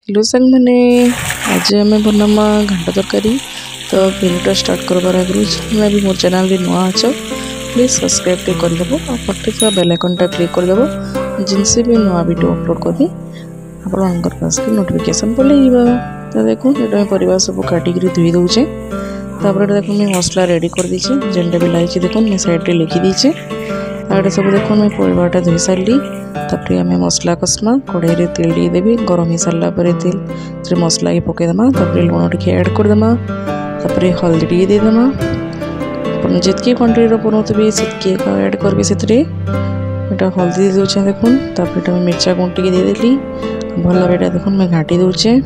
Hello संग मैंने आज आम बनामा घंटा तरकारी। तो वीडियो स्टार्ट करबार आगे जितना भी मोर चैनल नुआ अच्छ प्लीज सब्सक्राइब टे करदेव और पाखे बेल आइकन क्लिक करदेव जिनसे भी नुआ वीडियो अपलोड करबी आपण पास के नोटिफिकेशन पलैबा। तो देखो ये परिवार सब काटिक धोई दौचे देखो मैं मसला रेडी कर दीचे जेनटा भी लाइचे देखो मैं साइड लिखी दीचे आगे सब देखो मैं परिवारटा धोई सारी तापर आम मसला कसमा कड़ाई रे तेल टे देवी गरम हो सारा तेल मसला के पकईदेमा लुण टे ऐड करदेमा हल्दी टे देदेमा जितकी क्वांटिटी बनाऊे से ऐड करबे से हल्दी दे दूचे देखुन तापर मिर्चा गुंड टे देदेली भल भाई देखुन मैं घाटी दूचे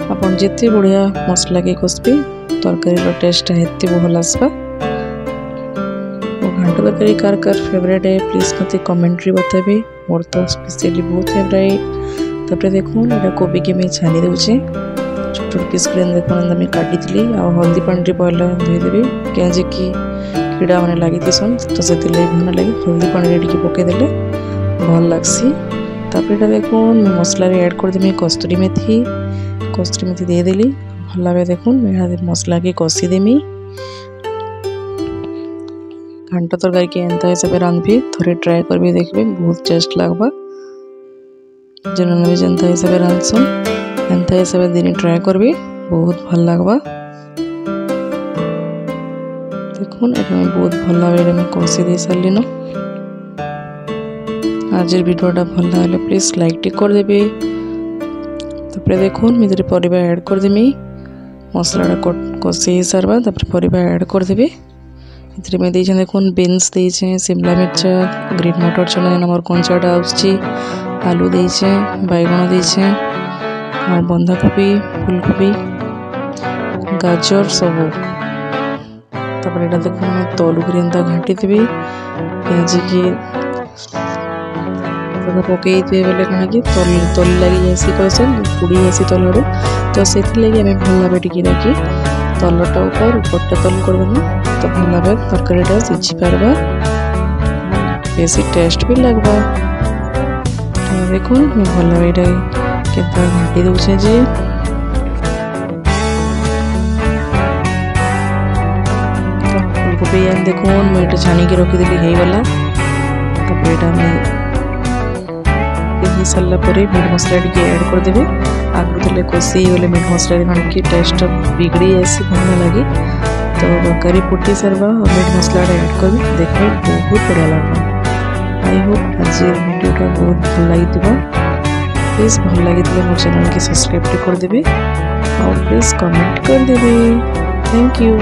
आपन जिते बढ़िया मसला के कसबे तरकारी टेस्ट हेते भल आसबा। घंटा तरकारी कार फेवरेट है प्लीज मत कमेंट रे बताबे मोर तो स्पेशली बहुत फेवरेट। तापर देखो ये कोबी के मैं छानी दूचे छोट छोट पीस कर देखो मैं काटी थी आ हल्दी पानी पहला धोईदेवी क्या कि कीड़ा मैंने लगी सन तो से भल लगे हल्दी पानी टे पकईदे भल लगसी। तापर देखो मसला ऐड करदेमी कस्तूरी मेथी देदेली भल भाव देखो मसला के कषीदेमी घंटा तरकारी के एंता हिसाब से रांधबी थोड़े ट्राए करबी देखबे बहुत टेस्ट लगबा भी जनता हिसाब से रांधसन एंता हिसाब से दिन ट्राए करबी बहुत भल लगबा। देखुन मैं बहुत भल भाव में कषी दे सारे न आज वीडियोटा भल लगे प्लीज लाइक टे कर देबे। तापर देखो मैं परिवा ऐड करदेमी मसला कषी सारबा तापर परिवा ऐड करदेबी में दे देखो बीन्स देचे शिमला मिर्च ग्रीन मटर चना नंबर कंचाटा आलू देचे बैगण देचे और बंधाकोबी फूलकोबी गाजर सब तापर एटा देखो मैं तलू कर एंता घाटी देवी पेज की पकई थे बोले कण कि तल लगी जासी कैसे पुड़ी जासी तलू तो से लगे आम भल भाव टिके रखी तलटा ऊपरटा तल करदेमा तो भल भाव तरकारीटा सीझी पारबा बेसी टेस्ट भी लगबा। देखो मैं भल भाव ये घाटी दूचे जे फूलकोबी देखो मैं छाणी के रखीदेली हो गला सारा मीट मसला टे ऐड करदेवे आगु थे कषी गले मीट मसला कण कि टेस्ट बिगड़ी आसी भल लगे तो तरकारी फुटी सारवा और मीट मसला ऐड कर देखो बहुत बढ़िया लगता। आई होप आज वीडियोटा बहुत भल लगी प्लीज भल लगी मोर चैनल के सब्सक्राइब करदेवे और प्लीज कमेंट करदेवे। Thank you.